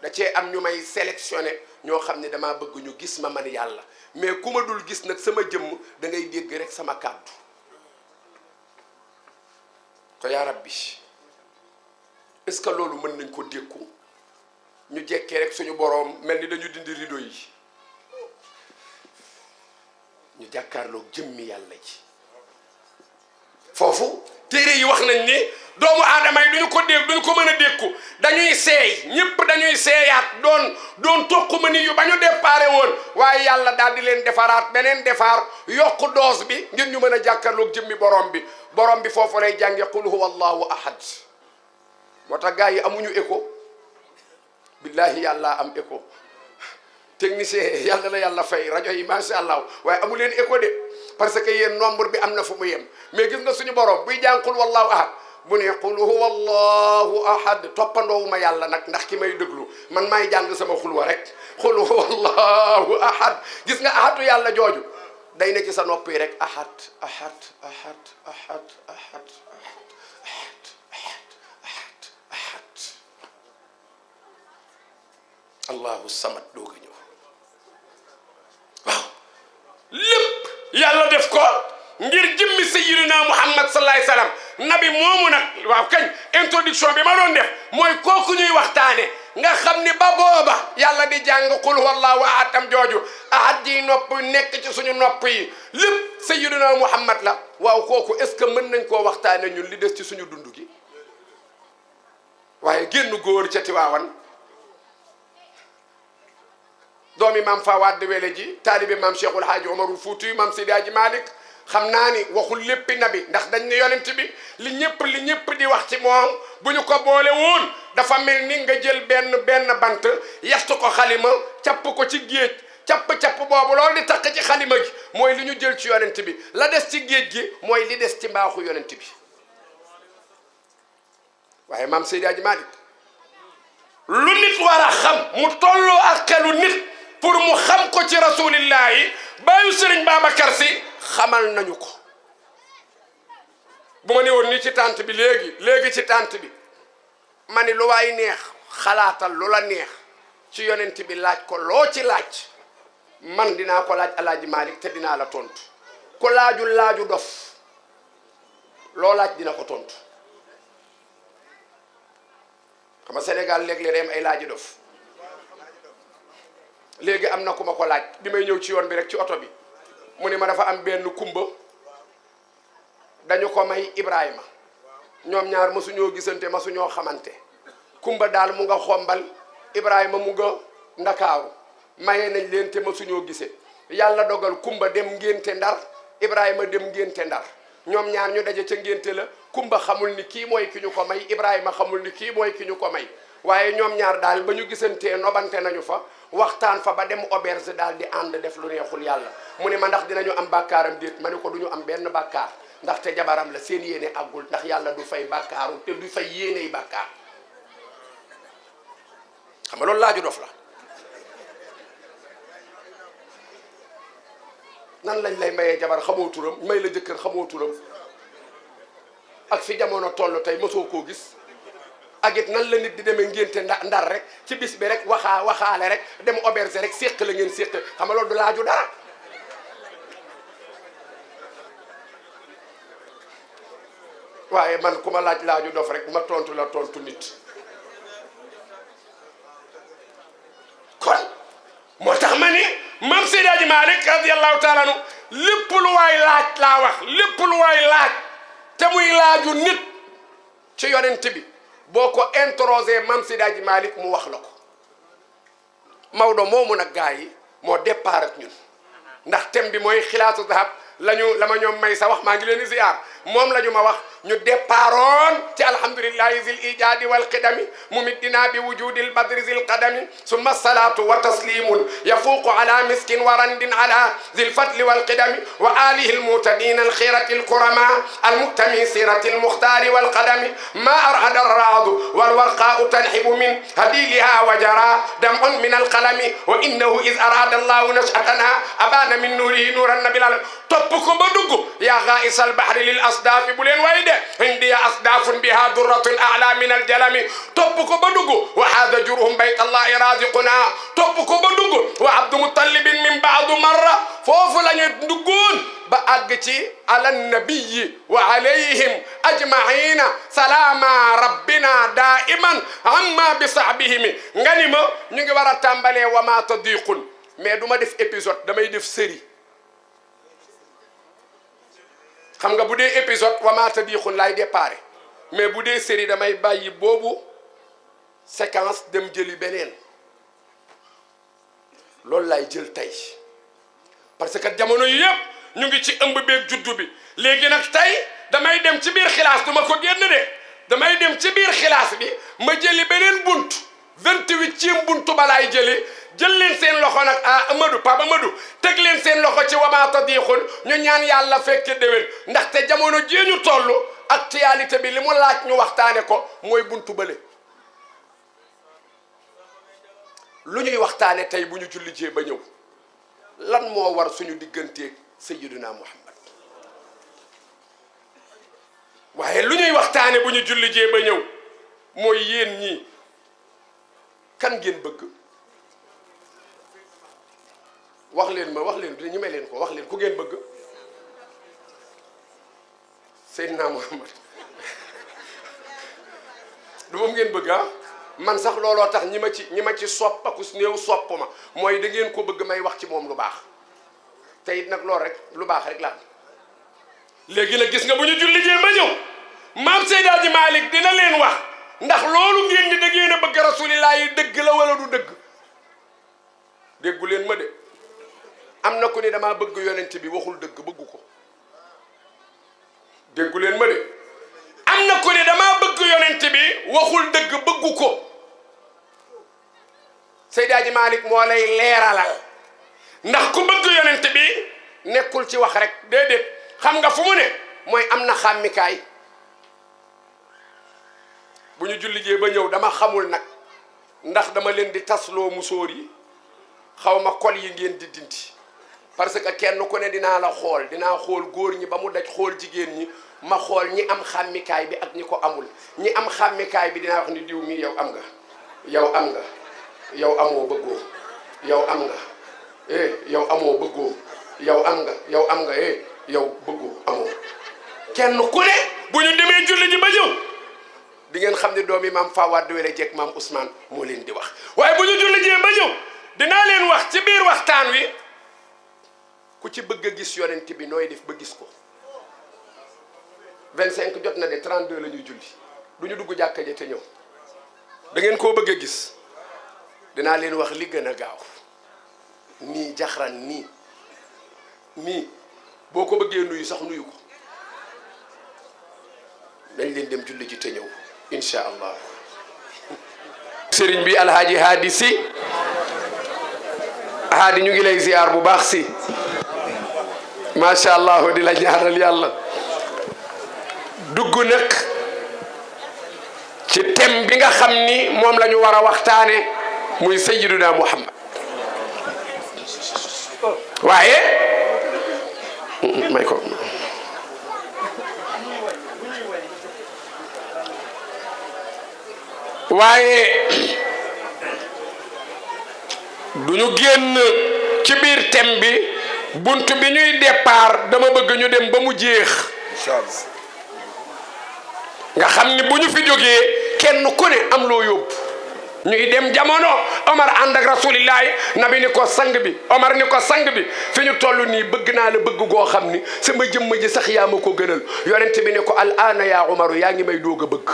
da cee am ñu may sélectionné ñoo xam ne damaa bëgg ñu gis ma man yàlla mais ku ma dul gis nag sama jëmm da ngay dégg rek sama kàddu ko yaa rabbi est-ce que loolu mën nañ ko dékku ñu jekkee rek suñu boroom mel ni dañu dindi rideau yi ñu jàkkaarloog jëmmi yàlla ji foofu téere yi wax nañ ni doomu aadama yi duñu ko dégg duñu ko mën a dékku dañuy seey ñëpp dañuy seeyaat doon toq ma ni yu ba ñu déparé woon waaye yàlla daal di leen defaraat beneen defar yokk doos bi ngir ñu mën a jàkkaarloog jëmmi borom bi foofu lay jànge qul huwa allahu ahad moo tax gars yi amuñu écho billahi yàlla am écho technicien yàlla la yàlla fay rajo yi macha allah waaye amu leen écho de parce que yéen nombre bi am na fu mu yem mais gis nga suñu borom buy jàng qul wallahu ahad bu ne qul huwa allahu ahad toppandoowuma yàlla nag ndax ki may déglu man maay jàng sama xulwa rek qul huwa allahu ahad gis nga ahadu yàlla jooju day ne ci sa noppi rek ahad ahad ahad ahad ahad ahad ahad ahad allahu samad dooga ñëw waaw lépp yàlla def ko ngir jëmmi sayyidina Muhammad sallallahu alayhi wasallam nabi moomu nag waaw kañ introduction bi ma doon def mooy kooku ñuy waxtaane nga xam ni ba booba yàlla di jàng qul huwallahu ahad tam jooju ahad ji nopp nekk ci suñu nopp yi lépp sayyidina Muhammad la waaw kooku est-ce que mën nañ koo waxtaane ñun li des ci suñu dund gi waaye génn góor ca Tiwaawan doomi maam Fawade Wele ji taalibe maam Cheikhul Haaji Omarul Fuuti maam Seydi Haaji Malick xam naa ni waxul léppi nabi ndax dañ ne yonent bi li ñëpp di wax ci moom bu ñu ko boole woon dafa mel ni nga jël benn bant yastu ko xalima capp ko ci géej capp boobu loolu di takk ci xalima gi mooy li ñu jël ci yonent bi la des ci géej gi mooy li des ci mbaaxu yonent bi waaye maam Seydi Haaji Malick lu nit war a xam mu tolloo ak xelu nit pour mu xam ko ci rasulillahi baayu Sëriñ Babacar Si xamal nañu ko bu ma ne woon ni ci tànt bi léegi ci tànt bi ma ni lu waay neex xalaatal lu la neex ci yonent bi laaj ko loo ci laaj man dinaa ko laaj Alaaji Malick te dinaa la tontu ko laaju dof loo laaj dina ko tontu xam nga Sénégal léeg-léeg dem ay laaji dof léegi am na ku ma ko laaj bi may ñëw ci yoon bi rek ci oto bi mu ne ma dafa am benn kumba dañu ko may Ibrahima ñoom ñaar masuñoo gisante masuñoo xamante kumba daal mu nga xombal Ibrahima mu nga ndakaaru maye nañ leen te masuñoo gise yàlla dogal kumba dem ngénte ndar Ibrahima dem ngénte ndar ñoom ñaar ñu daje ca ngénte la kumba xamul ni kii mooy ki ñu ko may Ibrahima xamul ni kii mooy ki ñu ko may waaye ñoom ñaar daal ba ñu gisantee nobante nañu fa waxtaan fa ba dem auberge daal di ànd def lu neexul yàlla mu ne ma ndax dinañu am bàkkaaram déet ma ne ko duñu am benn bàkkaar ndaxte jabaram la seen yéene àggul ndax yàlla du fay bàkkaaru te du fay yéeney bàkkaar xam nga loolu laaju dof la nan lañ lay mayee jabar xamoo turam may la jëkkër xamoo turam ak fi jamono toll tey mosoo koo gis ak it nan la nit di demee ngénte ndar rek ci bis bi rek waxaale rek dem auberge rek séq la ngeen séq xam nga loolu du laaju dara waaye man ku ma laaju dof rek ma tontu la tontu nit kon moo tax ma ni Maam Seydi Hadji Malick radiyallahu taala anu lépp lu waay laaj laa wax lépp lu waay laaj te muy laaju nit ci yonent bi boo ko interrogé Maam Seydi Hadji Malick mu wax la ko Maodo moomu nag gaa yi moo départ ak ñun ndax thème bi mooy xilaatu zahab la ma ñoom may sa wax maa ngi leen di ziar moom la ñu ma wax ñu départoon ci alhamdulillahi zil ijadi wal qidami mumiddina bi wujudil badri zil qadami summa salatu wa taslimun yafuqu ala miskin wa randin ala zil fadli wal qidami wa alihi almutadin alkhirati alkurama almuktami sirati almukhtari wal qadami ma arhada arradu wal warqa'u tanhibu min hadiliha wa jara dam'un min alqalami wa innahu iz arada allahu nash'atana abana min nurihi nuran nabil topp ko ba dugg yaa ghaa'is al-bahri lil asdaafi bu leen way de indi asdaafun biha durratun a'la min al-jalami topp ko ba dugg wa haada jurhum bayt allahi raziquna topp ko ba dugg wa abdu mutallibin min ba'du marra foofu la ñu duggoon ba àgg ci ala nabiyyi wa alayhim ajma'ina salaama rabbina daa'iman amma bi sahbihim nga ni ma ñu ngi war a tàmbalee wa ma tadiqun mais du ma def épisode damay def série xam nga bu dee épisode wamaata diixun laay déparé mais bu dee série damay bàyyi boobu séquence dem jëli beneen loolu laay jël tey parce que jamono yi yëpp ñu ngi ci ëmb beeg juddu bi léegi nag tey damay dem ci biir xilaas du ma ko génn de damay dem ci biir xilaas bi ma jëli beneen bunt 28e buntu balaay jëli jël leen seen loxo nag Amadou Pape Amadou teg leen seen loxo ci wamaata diixun ñu ñaan yàlla fekke déwén ndaxte jamono jii ñu toll actualité bi li mu laaj ñu waxtaane ko mooy buntu bële lu ñuy waxtaane tey bu ñu julli jee ba ñëw lan moo war suñu digganteeg Sayyiduna Muhammad waaye lu ñuy waxtaane bu ñu julli jee ba ñëw mooy yéen ñii kan ngeen bëgg wax leen ñu may leen ko wax leen ku ngeen bëgg Seydina Muhammad du moom ngeen bëgg man sax looloo tax ñi ma ci soppaku néew sopp ma mooy da ngeen ko bëgg may wax ci moom lu baax te it nag loolu rek lu baax rek la léegi nag gis nga bu ñu julli jee ba ñëw Maam Seydi Hadji Malick dina leen wax ndax loolu ngeen di da ngeen a bëgg rasulillah yi dëgg la wala du dëgg déggu leen ma de am na ku ne damaa bëgg yonent bi waxul dëgg bëggu ko déggu leen ma de am na ku ne damaa bëgg yonent bi waxul dëgg bëggu ko Seydi Hadji Malick moo lay leeralal ndax ku bëgg yonent bi nekkul ci wax rek déedéet xam nga fu mu ne mooy am na xàmmikaay bu ñu julli jee ba ñëw dama xamul nag ndax dama leen di tasloo musóor yi xaw ma kol yi ngeen di dindi parce que kenn ku ne dinaa xool góor ñi ba mu daj xool jigéen ñi ma xool ñi am xàmmikaay bi ak ñi ko amul ñi am xàmmikaay bi dinaa wax ni diw mi yow am nga yow amoo bëggoo yow am nga yow amoo bëggoo yow am nga yow bëggoo amoo kenn ku ne bu ñu demee julli ji ba ñëw di ngeen xam ne doomi maam Fawad wele jeeg maam Ousmane moo leen di wax waaye bu ñu julli jee ba ñëw dinaa leen wax ci biir waxtaan wi ku ci bëgg a gis yonent bi nooy def ba gis ko 25 jot na de 32 la ñuy julli du ñu dugg jàkka ja te ñëw da ngeen koo bëgg a gis dinaa leen wax li gën a gaaw nii jaxran nii boo ko bëggee nuyu sax nuyu ko dañ leen dem julli ji te ñëw incha allah. sëriñ bi alhaaji haadi si haadi ñu ngi lay ziar bu baax si macha allah di la ñaaral yàlla dugg nag ci thème bi nga xam ni moom la ñu war a waxtaane muy sayyiduna Muhammad waaye may ko waaye duñu génn ci biir thème bi bunt bi ñuy départ dama bëgg ñu dem ba mu jeex nga xam ni bu ñu fi jógee kenn ku ne am loo yóbbu ñuy dem jamono Omar ànd ak rasulillahi nabi ni ko sang bi Omar ni ko sang bi fi ñu toll nii bëgg naa la bëgg goo xam ni sama jëmm ji sax yaa ma ko gënal yonent bi ni ko al aana yaa Omaru yaa ngi may doog a bëgg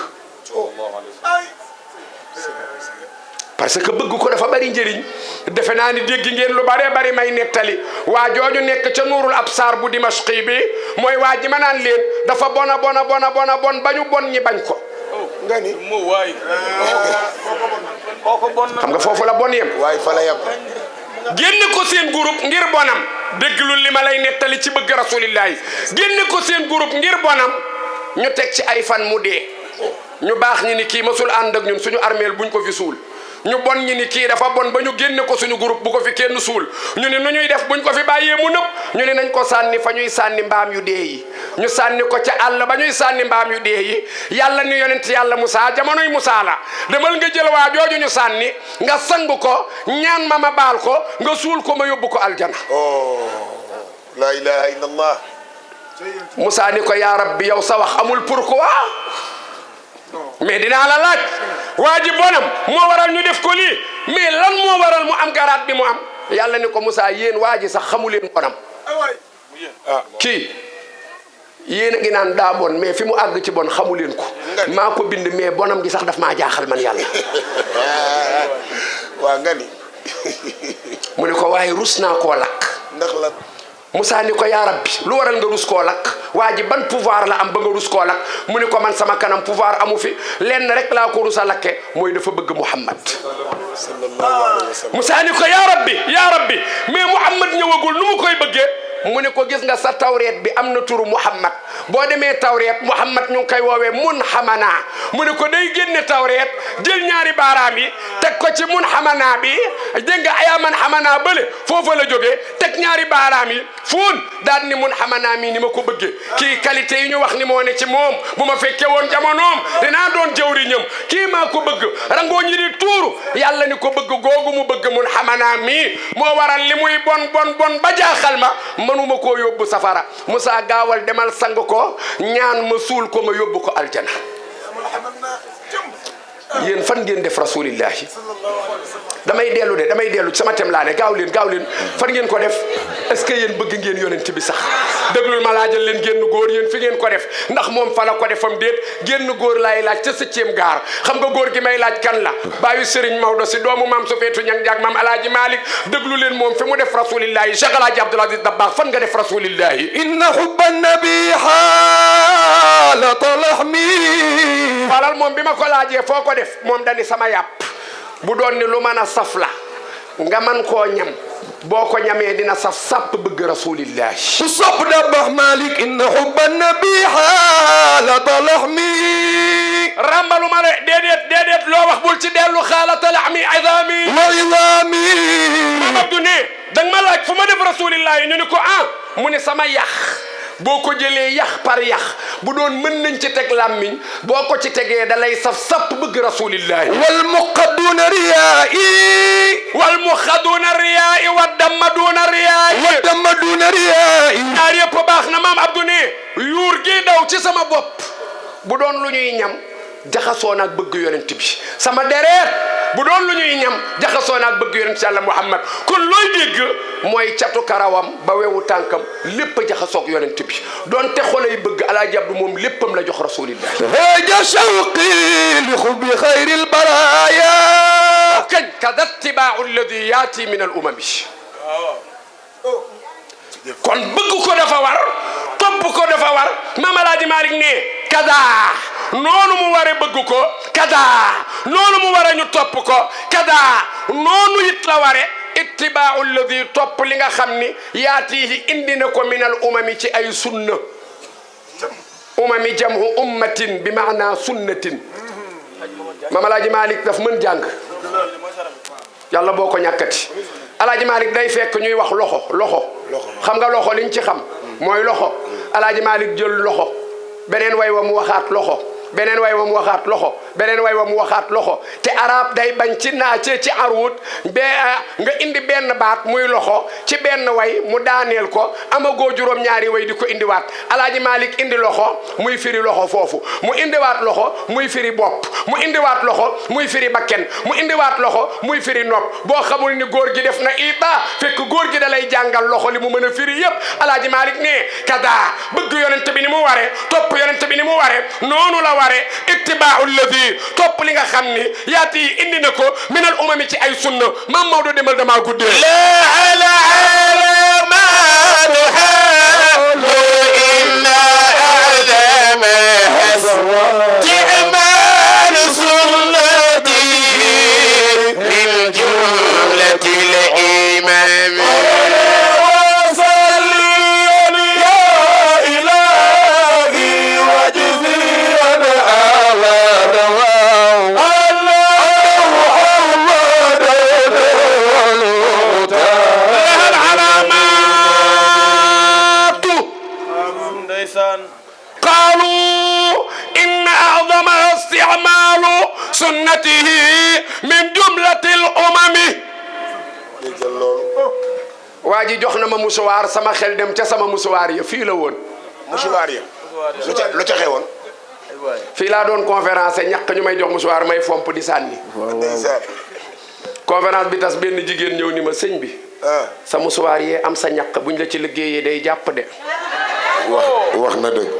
parce que bëgg ko dafa bari njëriñ defe naa ni dégg ngeen lu bare bari may nettali waa jooju nekk ca nuurul absaar bu dimashqi bi mooy waa ji ma naan leen dafa bona bon ba ñu bon ñi bañ ko nga ni mu waay xam nga foofu la bon yem waaye fa la yem génne ko seen groupe ngir bonam dégglu li ma lay nettali ci bëgg rasulillahi génne ko seen groupe ngir bonam ñu teg ci ay fan mu dee ñu baax ñi ni kii masul ànd ak ñun suñu armeel buñ ko fi suul ñu bon ñi ni kii dafa bon ba ñu génne ko suñu groupe bu ko fi kenn suul ñu ni nu ñuy def buñ ko fi bàyyee mu nëpp ñu ni nañ ko sànni fa ñuy sànni mbaam yu dee yi ñu sànni ko ca àll ba ñuy sànni mbaam yu dee yi yàlla ni yonent yàlla Musaa jamonoy Musaa la demal nga jël waa jooju ñu sànni nga sang ko ñaan ma baal ko nga suul ko ma yóbbu ko aljana la ilaha illallah Musaa ni ko yaa rabbi yow sa wax amul pourquoi mais dinaa la laaj waa ji bonam moo waral ñu def ko lii mais lan moo waral mu am garaat bi mu am yàlla ni ko Musaa yéen waa ji sax xamu leen bonam kii yéen a ngi naan daa bon mais fi mu àgg ci bon xamu leen ko maa ko bind mais bonam gi sax daf maa jaaxal man yàlla waa nga ni mu ne ko waaye rus naa koo lakk ndax la Musaa ni ko yaa rabbi lu waral nga rus koo lakk waa ji ban pouvoir la am ba nga rus koo lakk mu ne ko man sama kanam pouvoir amu fi lenn rek laa ko rus a lakke mooy dafa bëgg Muhammad sallallahu alayhi wa sallam Musaa ni ko yaa rabbi mais Muhammad ñëwagul nu mu koy bëggee mu ne ko gis nga sa tawreet bi am na turu Muhammad boo demee tawreet Muhammad ñu ngi koy woowee mun xamana mu ne ko day génne tawreet jël ñaari baaraam yi teg ko ci mun xamana bi dégg nga ayaa man xamana bële foofa la jógee teg ñaari baaraam yi fuun daal ni mun xamana mi ni ma ko bëggee kii qualité yi ñu wax ni moo ne ci moom bu ma fekkee woon jamonoom dinaa doon jawriñam kii maa ko bëgg rangoo ñi di tuuru yàlla ni ko bëgg googu mu bëgg mun xamana mi moo waral li muy bon ba jaaxal ma mënuma koo yóbbu safara Musaa gaawal demal sang ko ñaan ma suul ko ma yóbbu ko aljana yéen fan ngeen def rasulillahi damay dellu ci sama tem laa ne gaaw leen fan ngeen ko def est-ce que yéen bëgg ngeen yonent bi sax déglul ma laajal leen génn góor yéen fi ngeen ko def ndax moom fa la ko defam déet génn góor laay laaj ca 7e gaar xam nga góor gi may laaj kan la baayu Serigne Maodo si doomu maam Sufeetu ñang jaag maam Alaaji Malik déglu leen moom fi mu def rasulillahi Cheikh Alaaji Abdoul Aziz Dabakh fan nga def rasulillahi inna hubba nabi haala talahmi walal moom bi ma ko laajee foo ko def moom dani sama yàpp bu doon ni lu mën a saf la nga man koo ñam boo ko ñamee dina saf sàpp bëgg rasulillahi ku sopp Dabakh Malik inna hubba nabi xaalata laxmi rambalu ma de déedéet loo wax bul ci dellu xaalata laxmi idami wa idami Maam Abdou ne danga ma laaj fu ma def rasulillahi ñu ni ko mu ne sama yax boo ko jëlee yax par yax bu doon mën nañ ci teg làmmiñ boo ko ci tegee da lay saf sapp bëgg rasulillahi wal muqadduuna riyaa'i wa dammaduuna riyaa'i ñaar yëpp baax na Maam Abdou ne yuur gi daw ci sama bopp bu doon lu ñuy ñam jaxasoo naag bëgg yonent bi sama deret bu doon lu ñuy ñam jaxasoo naag bëgg yonent Yàlla Muhammad kon looy dégg mooy catu karawam ba wewu tànkam lépp jaxasoog yonent bi doon te xolay bëgg Alaaji Abdu moom léppam la jox rasulillah haja shawqi li xubbi xayril baraaya kañ kada tibaa alladi yaati min al umami kon bëgg ko dafa war topp ko dafa war Maam Alaaji Maalik ne kada noonu mu ware bëgg ko kada noonu mu ware ñu topp ko kada noonu it la ware ittibaa alladi topp li nga xam ni yaatihi indi na ko min al umami ci ay sunna umami jamhu ummatin bi maana sunnatin Maam Alaaji Maalik daf mën jàng yàlla boo ko ñàkkati Alaaji Maalik day fekk ñuy wax loxo xam nga loxo liñ ci xam mooy loxo alaaji Malick jël loxo beneen way wa mu waxaat loxo beneen way wa mu waxaat loxo beneen way wa mu waxaat loxo te arab day bañ ci naace ci arut nga indi benn baat muy loxo ci benn way mu daaneel ko amagoo juróom-ñaari way di ko indiwaat alaaji Malick indi loxo muy firi loxo foofu mu indiwaat loxo muy firi bopp mu indiwaat loxo muy firi bakken mu indiwaat loxo muy firi nopp boo xamul ni góor gi def na iba fekk góor gi da lay jàngal loxo li mu mën a firi yépp alaaji Malick ne kada bëgg yonent bi ni mu ware topp yonent bi ni mu ware noonu la ware ittiba'u alladi topp li nga xam ni yaati yi indi na ko minal umami ci ay sunna maam Maodo demal dama guddee la ala ma tuhalu inna adama ti'mal sunnati min jumlati al-imam sunnatihi min jumlatil umami waa ji jox na ma musuwaar sama xel dem ca sama musuwaar ya fii la woon musuwaar ya lu ca xewoon fii laa doon conférence ñàkk ñu may jox musuwaar may fomp di sànni conférence bi tas benn jigéen ñëw ni ma sëñ bi sa musuwaar yee am sa ñàkk buñ la ci liggéeyee day jàpp de wax na dëgg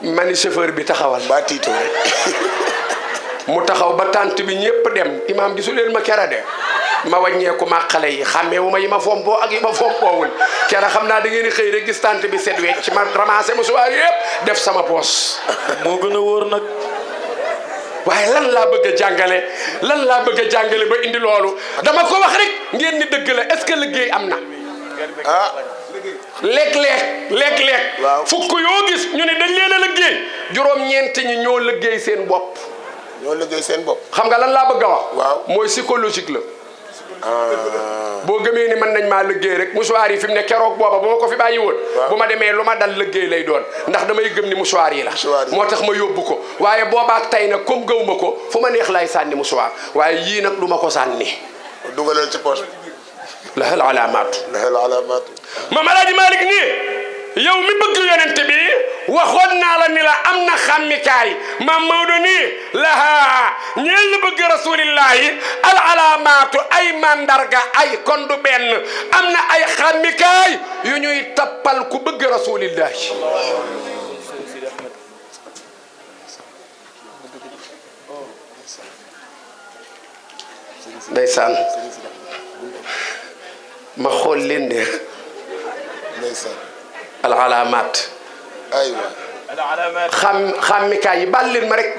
ma ni chauffeur bi taxawal ba tiito mu taxaw ba tànt bi ñépp dem imaam gisu leen ma kera de ma wàññeeku ma xale yi xàmmeewu ma yi ma fompoo ak yi ma fompoowul kera xam naa da ngeen di xëy rek gis tànt bi set wecc ma ramassé musuwaar yépp def sama poos moo gën a wóor nag waaye lan laa bëgg a jàngale ba indi loolu dama ko wax rek ngeen ni dëgg la est-ce que liggéey am na léeg-léeg fukk yoo gis ñu ne dañ leen a liggéey juróom-ñeent ñi ñoo liggéey seen bopp xam nga lan laa bëgg a wax mooy psychologique la boo gëmee ni mën nañ maa liggéey rek mouchoir yi fi mu ne keroog booba bu ma ko fi bàyyi woon bu ma demee lu ma dal liggéey lay doon ndax damay gëm ni mouchoir yi la moo tax ma yóbbu ko waaye boobaak tey nag comme gëw ma ko fu ma neex lay sànni mouchoir waaye yii nag du ma ko sànni dugalal ci poche lahal alaamaatu Maam Alaaji Malick nii yow mi bëgg yonent bi waxoon naa la ni la am na xàmmikaay Maam Maodo nii laha ñeel la bëgg rasulillahi al alaamaatu ay mandarga ay kon du benn am na ay xàmmikaay yu ñuy tappal ku bëgg rasulillahi ndeysaan ma xool leen de al alaamaat xàmmikaay yi baal leen ma rek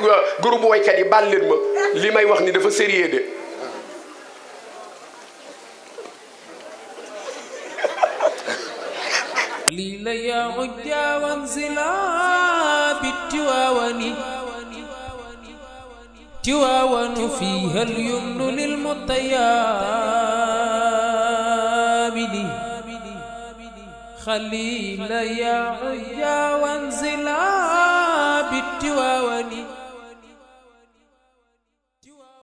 groupe waykat yi baal leen ma li may wax ni dafa sérieux de ليل يا عجا وانزلا بالتواون تواون فيها اليمن للمطيابد خليل يا عجا وانزلا بالتواون